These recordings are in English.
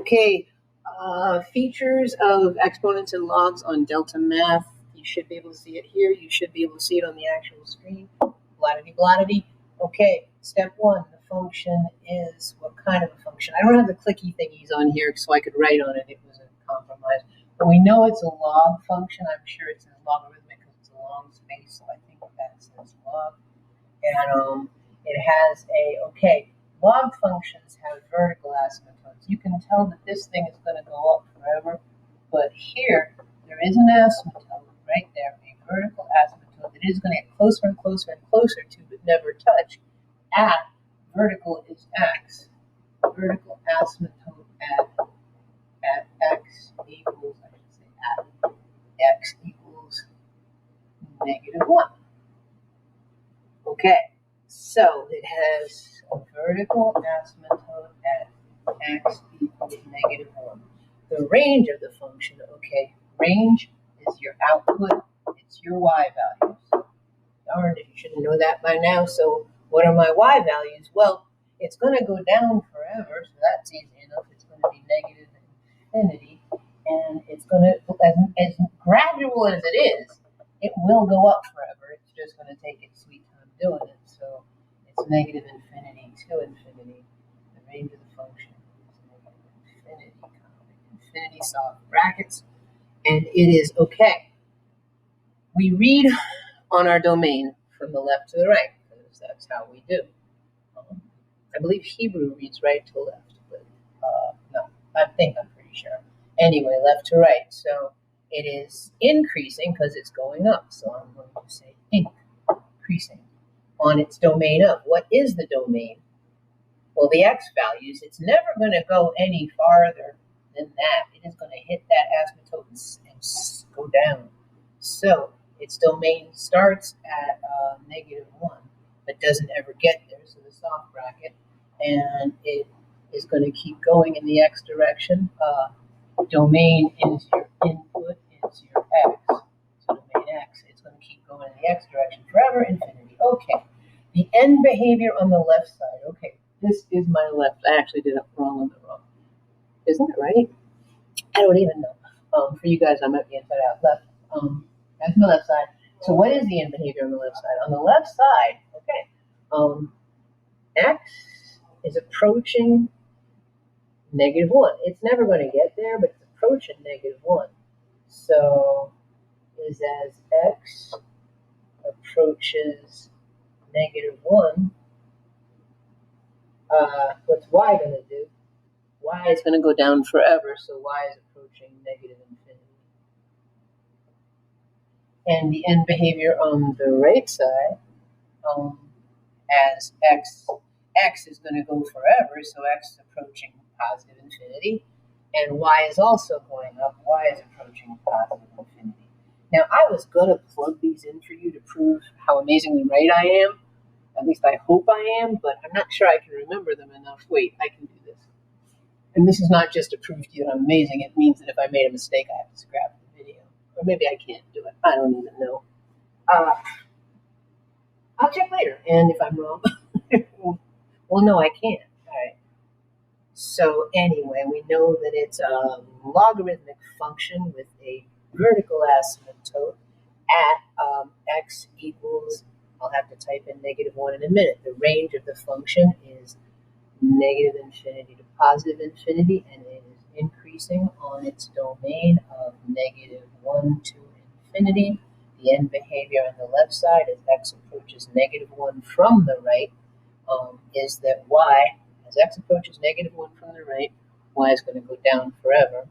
Okay, features of exponents and logs on Delta Math. You should be able to see it here. You should be able to see it on the actual screen. Blottity. Okay, step one, the function is what kind of a function? I don't have the clicky thingies on here so I could write on it. It was a compromise. But we know it's a log function. I'm sure it's logarithmic because it's a long space, so I think that says log. And it has log functions have vertical asymptotes. You can tell that this thing is going to go up forever, but here there is an asymptote right there, a vertical asymptote that is going to get closer and closer and closer to, but never touch. At vertical is x. Vertical asymptote at x equals, I should say, at x equals -1. Okay, so it has a vertical asymptote at x equals -1. The range of the function, range is your output, it's your y values. Darn it, you should know that by now. So what are my y values? Well, it's going to go down forever, so that's easy enough. It's going to be negative infinity, and it's going to, as gradual as it is, it will go up forever. It's just going to take its sweet time doing it. So it's negative infinity to infinity. The range of the function is negative infinity, soft brackets, and it is okay. We read on our domain from the left to the right, because that's how we do. I believe Hebrew reads right to left, but no, I'm pretty sure. Anyway, left to right. So it is increasing because it's going up. So I'm going to say increasing on its domain of. What is the domain? Well, the x values, it's never going to go any farther than that. It is going to hit that asymptote and go down. So its domain starts at -1, but doesn't ever get there, so the soft bracket, and it is going to keep going in the x direction. Domain is your input, it's your x, so domain x, it's going to keep going in the x direction forever, infinity. Okay, the end behavior on the left side. Okay, this is my left. I actually did it wrong on the wrong. Isn't it right? I don't even know. For you guys, I might be inside out. Left. That's my left side. So what is the end behavior on the left side? On the left side, x is approaching -1. It's never going to get there, but it's approaching -1. So is as x approaches -1, what's y going to do? Y is going to go down forever, so y is approaching negative infinity. And the end behavior on the right side, as x is going to go forever, so x is approaching positive infinity, and y is also going up, y is approaching positive infinity. Now, I was going to plug these in for you to prove how amazingly right I am. At least I hope I am, but I'm not sure I can remember them enough. Wait, I can do this. And this is not just to prove to you that I'm amazing. It means that if I made a mistake, I have to scrap the video. Or maybe I can't do it. I don't even know. I'll check later. And if I'm wrong, well, no, I can't. All right. So anyway, we know that it's a logarithmic function with a vertical asymptote at x equals, I'll have to type in -1 in a minute. The range of the function is negative infinity to positive infinity, and it is increasing on its domain of -1 to infinity. The end behavior on the left side as x approaches -1 from the right is that y, as x approaches -1 from the right, y is going to go down forever.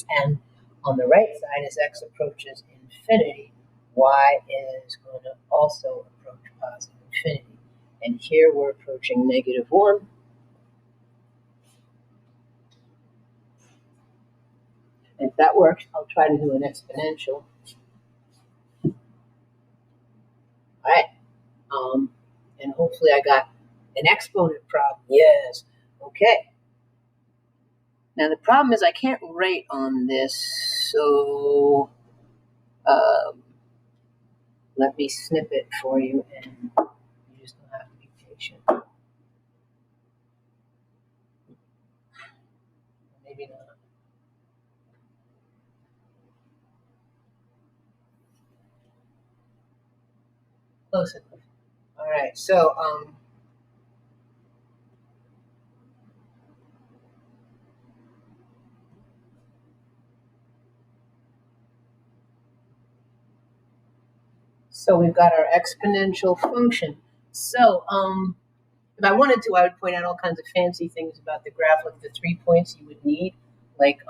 And on the right side, as x approaches infinity, y is going to also approach positive infinity. And here we're approaching -1. If that works, I'll try to do an exponential. All right. And hopefully I got an exponent problem. Yes. Okay. Now the problem is I can't write on this, so let me snip it for you, and you just don't have to be patient. maybe not. Close enough. All right, so we've got our exponential function. So if I wanted to, I would point out all kinds of fancy things about the graph, like the 3 points you would need, like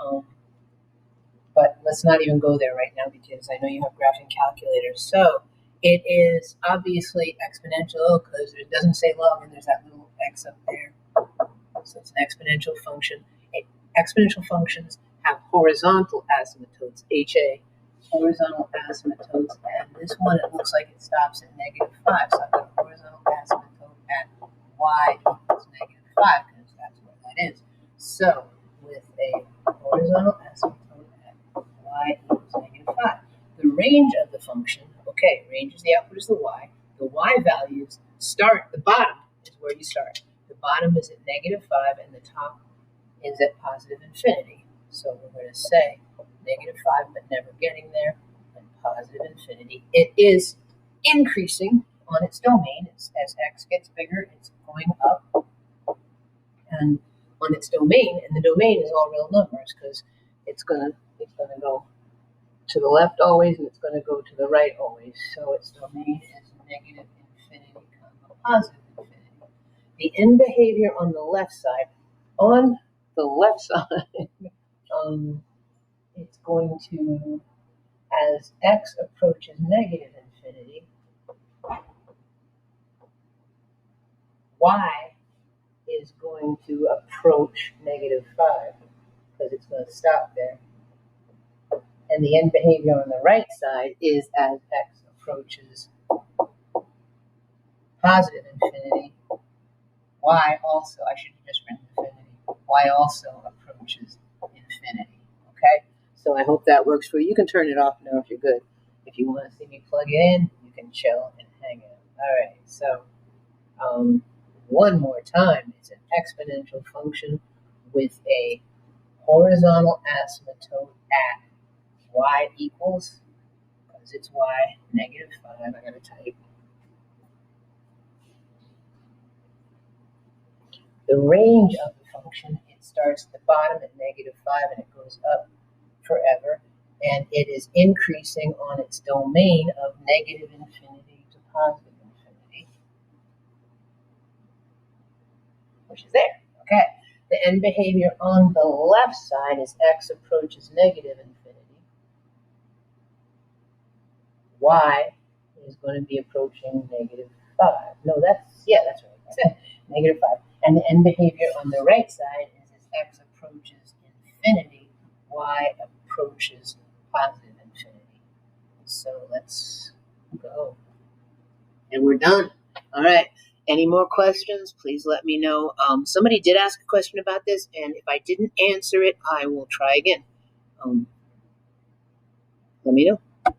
but let's not even go there right now because I know you have graphing calculators. So it is obviously exponential because it doesn't say log and there's that little x up there. So it's an exponential function. Exponential functions have horizontal asymptotes, HA, horizontal asymptotes, and this one it looks like it stops at -5. So I've got a horizontal asymptote at y equals -5 because that's where that is. So with a horizontal asymptote at y equals -5, the range of the function, okay, range is the output is the y values start, the bottom is where you start. The bottom is at -5 and the top is at positive infinity. So we're going to say -5 but never getting there, and positive infinity. It is increasing on its domain. As x gets bigger, it's going up and on its domain, and the domain is all real numbers because it's gonna go to the left always and it's going to go to the right always. So its domain is negative infinity, positive infinity. The end behavior on the left side, it's going to, as x approaches negative infinity, y is going to approach -5 because it's going to stop there. And the end behavior on the right side is as x approaches positive infinity, y also, I should have just written infinity, y also approaches infinity. Okay? So I hope that works for you. You can turn it off now if you're good. If you want to see me plug it in, you can chill and hang out. All right, so one more time, it's an exponential function with a horizontal asymptote at y equals, because it's y, -5, I gotta type. The range of the function, it starts at the bottom at -5 and it goes up forever, and it is increasing on its domain of negative infinity to positive infinity, which is there. Okay. The end behavior on the left side is x approaches negative infinity. Y is going to be approaching -5. No, that's right. -5. And the end behavior on the right side is as x approaches infinity, y approaches positive infinity. So let's go. And we're done. All right. Any more questions? Please let me know. Somebody did ask a question about this, and if I didn't answer it, I will try again. Let me know.